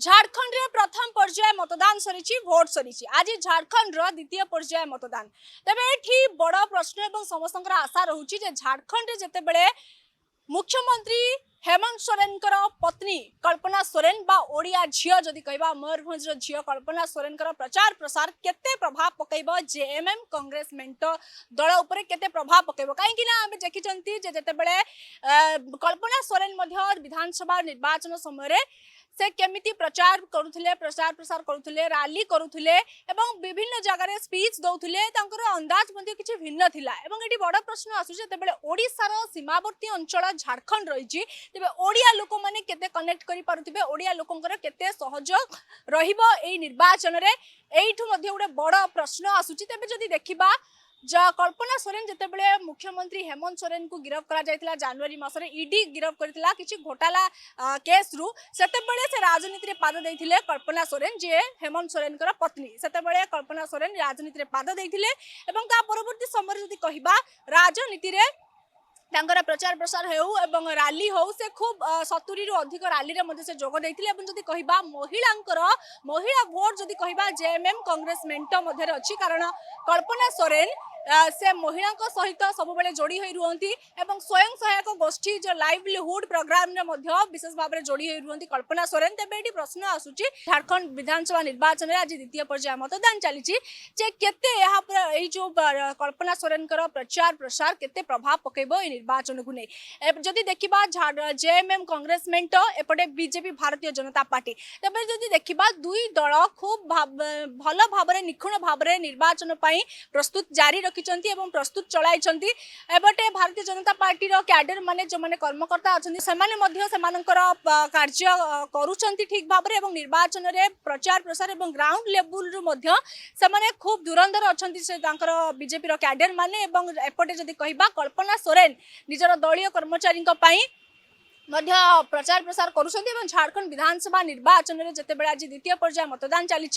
झारखंड रे प्रथम पर्याय मतदान सरी भोट सरी आज झारखंड द्वितीय पर्याय मतदान तेरे ये बड़ प्रश्न और समस्त आशा रोचे झारखंड रे जितेबले मुख्यमंत्री हेमंत सोरेन पत्नी कल्पना सोरेन बा ओडिया झील जदि कहबा मयूरभंज झील कल्पना सोरेन प्रचार प्रसार केते प्रभाव पकईब जेएमएम कांग्रेस मेंट दल उपर केते प्रभाव पकईब कहीं आम देखी जितेबले कल्पना सोरेन विधानसभा निर्वाचन समय से केमिति प्रचार करुले प्रचार प्रसार करुले रैली करुले एवं विभिन्न जगह स्पीच दौले अंदाज किसी भिन्न थिला एवं ये बड़ प्रश्न आसुचे ओडिशार सीमावर्ती अंचल झारखंड रही तेज ओडिया लोक मैंने केते कनेक्ट करि पारुथिबे ओडिया लोकंकर केते सहयोग रहिबो एई निर्वाचन रे एइठु मध्ये गोटे बड़ प्रश्न आसुची तेबे जदि देखिबा कल्पना सोरेन जितेबले मुख्यमंत्री हेमंत सोरेन को गिरफ्त करा जनवरी मासरे ईडी गिरफ्त करथिला किछि घोटाला केस रु सेतेबले से राजनीति रे पाद दैथिले कल्पना सोरेन जे हेमंत सोरेन पत्नी सेतेबले कल्पना सोरेन राजनीति रे पाद दैथिले एवं ता परवर्ती समय जदि कहिबा राजनीति रे प्रचार प्रसार हो रैली हो से खूब 70 रु अधिक रैली से जोग देते जदि कहबा महिला भोट जदि कहबा जेएमएम कांग्रेस मेंट मध्य अच्छी कारण कल्पना सोरेन से महिला सहित सब बेले जोड़ी हो रुहति एवं स्वयं सहायक गोष्ठी जो लाइवलीहुड प्रोग्राम विशेष भाव में जोड़ी हो रुहति कल्पना सोरेन तेज ये प्रश्न आसूची झारखंड विधानसभा निर्वाचन में आज द्वितीय पर्याय मतदान चली जो कल्पना सोरेन प्रचार प्रसार केते प्रभाव पकेब निर्वाचन को नहीं जदि देखा जेएमएम कांग्रेस मेंट एपटे बीजेपी भारतीय जनता पार्टी तेज जदि देखा दुई दल खूब भल भाव निखुण भाव निर्वाचन प्रस्तुत जारी रखिंट एवं प्रस्तुत चलाई एबटे भारतीय जनता पार्टी कैडर माने जो माने कर्मकर्ता अच्छे से कार्य करुँच ठीक भाव में निर्वाचन में प्रचार प्रसार और ग्राउंड लेवल रु से खूब धुरंधर अच्छा बीजेपी कैडर माने एपटे जदि कहबा कल्पना सोरेन निजर दलीय कर्मचारी प्रचार प्रसार करुँच झारखंड विधानसभा निर्वाचन में जितेबाला आज द्वितीय पर्याय मतदान चली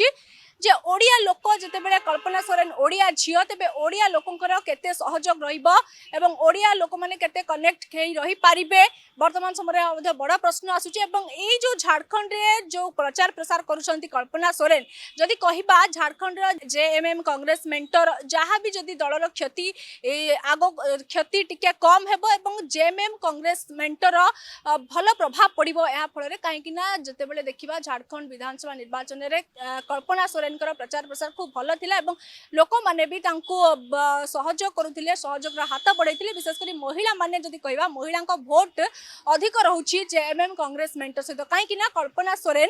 जे ओडिया लोक जितेबाला कल्पना सोरेन ओडिया झील तेज ओडिया लोकंकर केते सहयोग रहिबो एवं ओडिया लोक माने केते कनेक्ट रही पारिबे वर्तमान समय बड़ प्रश्न आसुची एवं ए जो झारखंड रे जो प्रचार प्रसार करुछंती कल्पना सोरेन जदि कहिबा झारखंड जेएमएम कांग्रेस मेंटर जहाँ भी जदि दलर क्षति आगो क्षति टिके कम हेबो एवं जेएमएम कांग्रेस मेंटर भल प्रभाव पड़ो या फल कहीं जितेबाला देखा झारखंड विधानसभा निर्वाचन में कल्पना सोरेन प्रचार प्रसार खूब भल थिला एवं लोक माने भी सहयोग करुथिले सहयोग हाथ बढ़ाई विशेषकर महिला माने जदि कहबा महिला भोट अधिक रोचे जेएमएम कांग्रेस मेंट सहित कहीं कल्पना सोरेन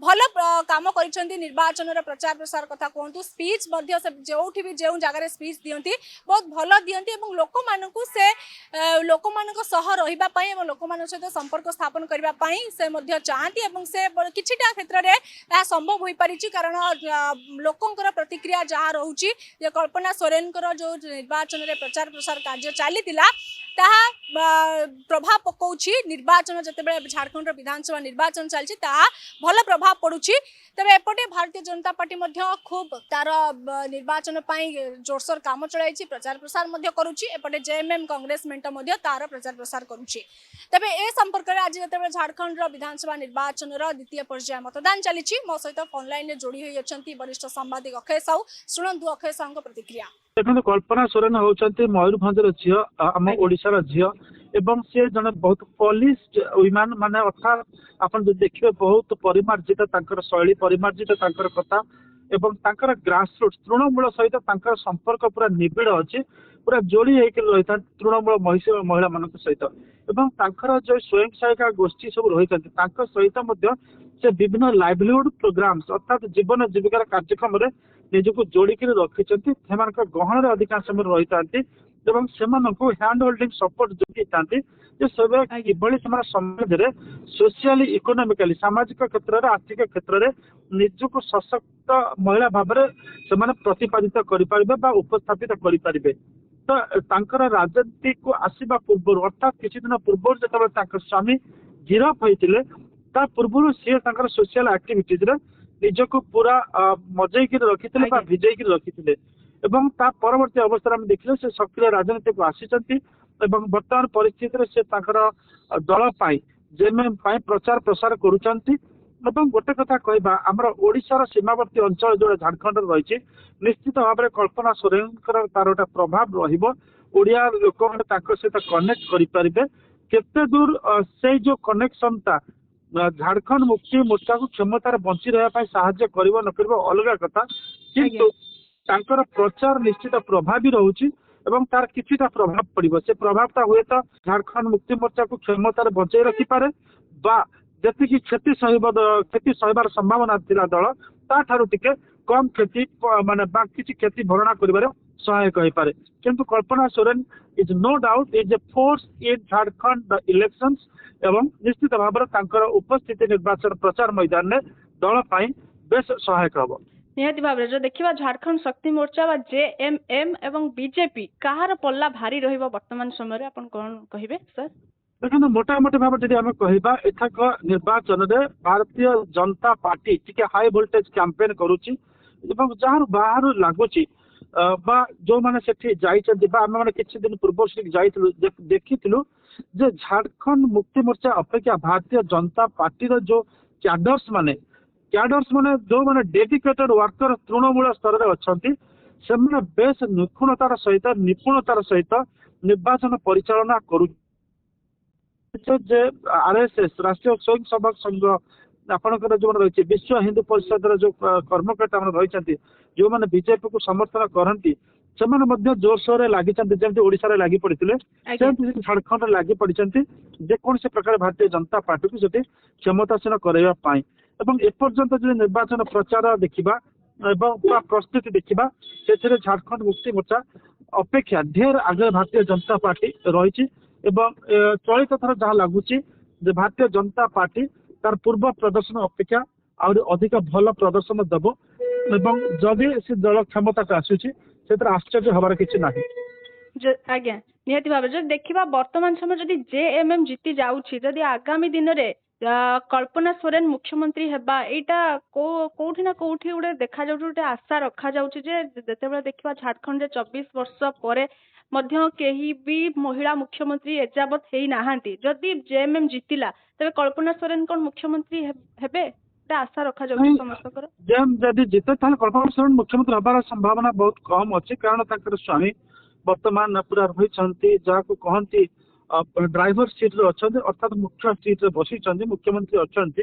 भल काम कर निर्वाचन प्रचार प्रसार कथा कहतु स्पीच जो भी जो जगह स्पीच दियंती बहुत भल दियंती एवं लोक मानकु से लोक मानक सह रहिबा पई एवं लोक मान सहित संपर्क स्थापन करबा पई से मध्य चाहती एवं से किछिटा क्षेत्र रे या संभव होई परिछि कारण लोकंकर प्रतिक्रिया जहाँ रोची जे कल्पना सोरेन जो निर्वाचन रे प्रचार प्रसार कार्य चलीथिला ताहा प्रभाव पकाउछि निर्वाचन जते झारखंड विधानसभा निर्वाचन चलछि ताहा भल प्रभाव पड़ुछि तेरे एपटे भारतीय जनता पार्टी खूब तार निर्वाचन जोरसोर काम चलाई प्रचार प्रसार करुछि एपटे जेएमएम कांग्रेस मेंट तार प्रचार प्रसार करुछि तेरे ए संपर्क में आज जिते झारखंड विधानसभा निर्वाचन द्वितीय पर्याय मतदान चली मो सहित फोन लाइन में जोड़ी हुई अच्छा वरिष्ठ सांबादिक अक्षय साहू शुणु अक्षय साहू प्रतिक्रिया देखो कल्पना सोरेन होउछंती मयूरभंजर झील आम ओडिशार झील एवं से जन बहुत पॉलिश्ड विमान माने अर्थात आपन जो देखिए बहुत परिमार्जित तांकर शैली परिमार्जित तांकर कथा एवं तांकर ग्रासरूट तृणमूल सहित तांकर संपर्क पूरा निबिड़ अच्छी पूरा जोड़ी होकर रही था तृणमूल महिला मान सहित एवं तांकर जो स्वयं सहायिका गोष्ठी सब रही सहित से विभिन्न लाइवलीहुड प्रोग्राम्स अर्थात जीवन जीविकार कार्यक्रम निजक जोड़िक रखिंट गहन अधिकांश समय रही था हैंड होल्डिंग सपोर्ट जोगी था किभली समाज में सोशियाली इकोनोमिकली सामाजिक क्षेत्र में आर्थिक क्षेत्र में निजक सशक्त महिला भाव में प्रतिपादित करें उपस्थापित करें तो राजनीति को आसवा पूर्व अर्थात किसी दिन पूर्व जो स्वामी गिरफ होता पूर्व सी सोशियल एक्टिविटीज निजक पूरा मजई रखी भिजई रखी एवं ता परवर्ती अवस्था में देखिले से सक्रिय राजनीति को आसी वर्तमान परिस्थिति से दल जेएमएम प्रचार प्रसार करुचंती ଏବଂ ଗୋଟେ କଥା କହିବା ଆମର ଓଡିଶାର ସୀମାବର୍ତ୍ତୀ ଅଞ୍ଚଳ ଯୋଉଟା ଝାଡଖଣ୍ଡରେ ରହିଛି ନିଶ୍ଚିତ ଭାବରେ କଳ୍ପନା ସୋରେନଙ୍କର ତାର ଗୋଟେ ପ୍ରଭାବ ରହିବ ଓଡିଆ ଲୋକମାନେ ତାଙ୍କ ସହିତ କନେକ୍ଟ କରିପାରିବେ କେତେ ଦୂର ସେଇ ଯୋଉ କନେକ୍ସନଟା ଝାଡଖଣ୍ଡ ମୁକ୍ତି ମୋର୍ଚ୍ଚାକୁ କ୍ଷମତାରେ ବଞ୍ଚି ରହିବା ପାଇଁ ସାହାଯ୍ୟ କରିବ ନ କରିବ ଅଲଗା କଥା କିନ୍ତୁ ତାଙ୍କର ପ୍ରଚାର ନିଶ୍ଚିତ ପ୍ରଭାବୀ ରହୁଛି ଏବଂ ତାର କିଛିଟା ପ୍ରଭାବ ପଡିବ ସେ ପ୍ରଭାବଟା ହୁଏତ ଝାଡଖଣ୍ଡ ମୁକ୍ତି ମୋର୍ଚ୍ଚାକୁ କ୍ଷମତାରେ ବଞ୍ଚେଇ ରଖିପାରେ ବା ଯେତିକି କ୍ଷତି ସହିବାର ସମ୍ଭାବନା ଥିଲା ଦଳ ତାଠାରୁ ଟିକେ କମ କ୍ଷତି ମାନେ ବା କିଛି କ୍ଷତି ଭରଣା କରିବାରେ ସହାୟକ ହେଇପାରେ କିନ୍ତୁ Kalpana Soren is no doubt is a force in Jharkhand elections ଏବଂ ନିଶ୍ଚିତ ଭାବରେ ତାଙ୍କର ଉପସ୍ଥିତି ନିର୍ବାଚନ ପ୍ରଚାର ମଇଦାନରେ ଦଳ ପାଇଁ ବେଶ ସହାୟକ ହେବ ନିହାତି ଭାବରେ ଯଦି ଦେଖିବା ଝାଡଖଣ୍ଡ ଶକ୍ତି ମୋର୍ଚ୍ଚା ବା ଜେଏମଏମ ଏବଂ ବିଜେପି କାହାର ପଲ୍ଲା ଭାରି ରହିବ ବର୍ତ୍ତମାନ ସମୟରେ ଆପଣ କଣ କହିବେ ସାର୍ ଦେଖନ୍ତୁ ମୋଟାମୋଟି ଭାବେ ଯଦି ଆମେ କହିବା ଏଥରକ ନିର୍ବାଚନରେ ଭାରତୀୟ ଜନତା ପାର୍ଟି ଟିକେ ହାଇ ଭୋଲ୍ଟେଜ କ୍ୟାମ୍ପେନ କରୁଛି ଏବଂ ଯାହାର ବାହାରୁ ଲାଗୁଛି ବା ଯୋଉମାନେ ସେଠି ଯାଇଛନ୍ତି ବା ଆମେ ମାନେ କିଛି ଦିନ ପୂର୍ବରୁ ସେଠି ଯାଇଥିଲୁ ଦେଖିଥିଲୁ ଯେ ଝାଡଖଣ୍ଡ ମୁକ୍ତି ମୋର୍ଚ୍ଚା ଅପେକ୍ଷା ଭାରତୀୟ ଜନତା ପାର୍ଟିର ଯୋଉ କ୍ୟାଡର୍ସ ମାନେ ଯୋଉମାନେ ଡେଡିକେଟେଡ ୱାର୍କର ତୃଣମୂଳ ସ୍ତରରେ ଅଛନ୍ତି ସେମାନେ ବେଶ ନିପୁଣତାର ସହିତ ନିର୍ବାଚନ ପରିଚାଳନା କରୁଛନ୍ତି ଯେ ଆରଏସଏସ୍ ରାଷ୍ଟ୍ରୀୟ ସ୍ୱୟଂ ସେବକ ସଂଘ ଆପଣଙ୍କର ଯୋଉମାନେ ରହିଛି ବିଶ୍ୱ ହିନ୍ଦୁ ପରିଷଦର ଯୋଉ କର୍ମକର୍ତ୍ତା ମାନେ ରହିଛନ୍ତି ଯୋଉମାନେ ବିଜେପିକୁ ସମର୍ଥନ କରନ୍ତି ସେମାନେ ମଧ୍ୟ ଜୋରସୋରରେ ଲାଗିଛନ୍ତି ଯେମିତି ଓଡିଶାରେ ଲାଗି ପଡିଥିଲେ ସେମିତି ଝାଡଖଣ୍ଡରେ ଲାଗି ପଡିଛନ୍ତି ଯେକୌଣସି ପ୍ରକାର ଭାରତୀୟ ଜନତା ପାର୍ଟିକୁ ସେଠି କ୍ଷମତାସୀନ କରାଇବା ପାଇଁ ଏବଂ ଏପର୍ଯ୍ୟନ୍ତ ଯଦି ନିର୍ବାଚନ ପ୍ରଚାର ଦେଖିବା ଏବଂ ପ୍ରସ୍ତୁତି ଦେଖିବା ସେଥିରେ ଝାଡଖଣ୍ଡ ମୁକ୍ତି ମୋର୍ଚ୍ଚା ଅପେକ୍ଷା ଢେର ଆଗରେ ଭାରତୀୟ ଜନତା ପାର୍ଟି ରହିଛି ଏବଂ ଚଳିତ ଥର ଯାହା ଲାଗୁଛି ଯେ ଭାରତୀୟ ଜନତା ପାର୍ଟି ତାର ପୂର୍ବ ପ୍ରଦର୍ଶନ ଅପେକ୍ଷା ଆହୁରି ଅଧିକ ଭଲ ପ୍ରଦର୍ଶନ ଦେବ ଏବଂ ଯଦି ସେ ଦଳ କ୍ଷମତାକୁ ଆସୁଛି ସେଥିରେ ଆଶ୍ଚର୍ଯ୍ୟ ହବାର କିଛି ନାହିଁ ଆଜ୍ଞା ନିହାତି ଭାବରେ ଯଦି ଦେଖିବା ବର୍ତ୍ତମାନ ସମୟ ଯଦି ଜେଏମଏମ ଜିତି ଯାଉଛି ଯଦି ଆଗାମୀ ଦିନରେ କଳ୍ପନା ସୋରେନ ମୁଖ୍ୟମନ୍ତ୍ରୀ ହେବା ଏଇଟା କୋଉଠି ନା କୋଉଠି ଗୋଟେ ଦେଖାଯାଉଛି ଗୋଟେ ଆଶା ରଖାଯାଉଛି ଯେ ଯେତେବେଳେ ଦେଖିବା ଝାଡଖଣ୍ଡରେ 24 ବର୍ଷ ପରେ ମଧ୍ୟ କେହି ବି ମହିଳା ମୁଖ୍ୟମନ୍ତ୍ରୀ ଏଯାବତ ହେଇନାହାନ୍ତି ଯଦି ଜେଏମଏମ ଜିତିଲା ତେବେ କଳ୍ପନା ସୋରେନ କଣ ମୁଖ୍ୟମନ୍ତ୍ରୀ ହେବେ ଗୋଟେ ଆଶା ରଖାଯାଉଛି ସମସ୍ତଙ୍କର ଯଦି ଜିତେ ତାହେଲେ କଳ୍ପନା ସୋରେନ ମୁଖ୍ୟମନ୍ତ୍ରୀ ହେବାର ସମ୍ଭାବନା ବହୁତ କମ ଅଛି କାରଣ ତାଙ୍କର ସ୍ୱାମୀ ବର୍ତ୍ତମାନ ପୁରା ରହିଛନ୍ତି ଯାହାକୁ କହନ୍ତି ଡ୍ରାଇଭର ସିଟ୍ ରେ ଅଛନ୍ତି ଅର୍ଥାତ ମୁଖ୍ୟ ସିଟ୍ ରେ ବସିଛନ୍ତି ମୁଖ୍ୟମନ୍ତ୍ରୀ ଅଛନ୍ତି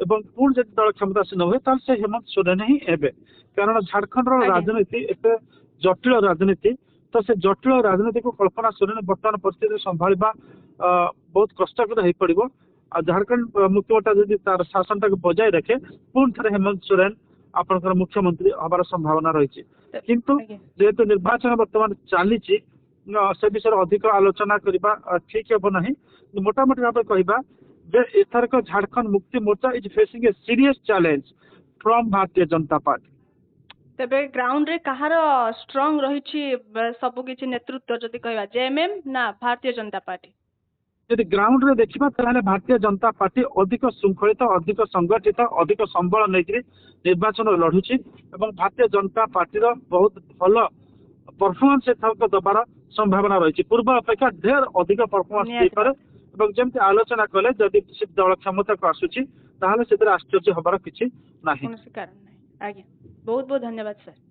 ଏବଂ ପୁଣି ଯଦି ଦଳ କ୍ଷମତାସୀନ ହୁଏ ତାହେଲେ ସେ ହେମନ୍ତ ସୋରେନ ହିଁ ହେବେ କାରଣ ଝାଡଖଣ୍ଡର ରାଜନୀତି ଏତେ ଜଟିଳ ରାଜନୀତି ତ ସେ ଜଟିଳ ରାଜନୀତିକୁ କଳ୍ପନା ସୋରେନ ବର୍ତ୍ତମାନ ପରିସ୍ଥିତିରେ ସମ୍ଭାଳିବା ବହୁତ କଷ୍ଟକର ହେଇପଡିବ ଆଉ ଝାଡଖଣ୍ଡ ମୁକ୍ତି ମୋର୍ଚ୍ଚା ଯଦି ତାର ଶାସନଟାକୁ ବଜାୟ ରଖେ ପୁଣି ଥରେ ହେମନ୍ତ ସୋରେନ ଆପଣଙ୍କର ମୁଖ୍ୟମନ୍ତ୍ରୀ ହବାର ସମ୍ଭାବନା ରହିଛି କିନ୍ତୁ ଯେହେତୁ ନିର୍ବାଚନ ବର୍ତ୍ତମାନ ଚାଲିଛି ସେ ବିଷୟରେ ଅଧିକ ଆଲୋଚନା କରିବା ଠିକ ହେବ ନାହିଁ ମୋଟାମୋଟି ଭାବେ କହିବା ଯେ ଏଥରକ Jharkhand Mukti Morcha is facing a serious challenge from Bharatiya Janata party ତେବେ ଗ୍ରାଉଣ୍ଡ ରେ କାହାର ଷ୍ଟ୍ରଙ୍ଗ ରହିଛି ସବୁ କିଛି ନେତୃତ୍ୱ ଯଦି କହିବା ଜେଏମଏମ ନା ଭାରତୀୟ ଜନତା ପାର୍ଟି ଯଦି ଗ୍ରାଉଣ୍ଡ ରେ ଦେଖିବା ତାହେଲେ ଭାରତୀୟ ଜନତା ପାର୍ଟି ଅଧିକ ଶୃଙ୍ଖଳିତ ଅଧିକ ସଂଗଠିତ ଅଧିକ ସମ୍ବଳ ନେଇକରି ନିର୍ବାଚନ ଲଢୁଛି ଏବଂ ଭାରତୀୟ ଜନତା ପାର୍ଟିର ବହୁତ ଭଲ ପରଫର୍ମାନ୍ସ ଏଥରକ ଦେବାର ସମ୍ଭାବନା ରହିଛି ପୂର୍ବ ଅପେକ୍ଷା ଢେର ଅଧିକ ପରଫର୍ମାନ୍ସ ଦେଇପାରେ ଏବଂ ଯେମିତି ଆଲୋଚନା କଲେ ଯଦି ସେ ଦଳ କ୍ଷମତାକୁ ଆସୁଛି ତାହେଲେ ସେଥିରେ ଆଶ୍ଚର୍ଯ୍ୟ ହବାର କିଛି ନାହିଁ କୌଣସି କାରଣ ନାହିଁ ଆଜ୍ଞା ବହୁତ ବହୁତ ଧନ୍ୟବାଦ ସାର୍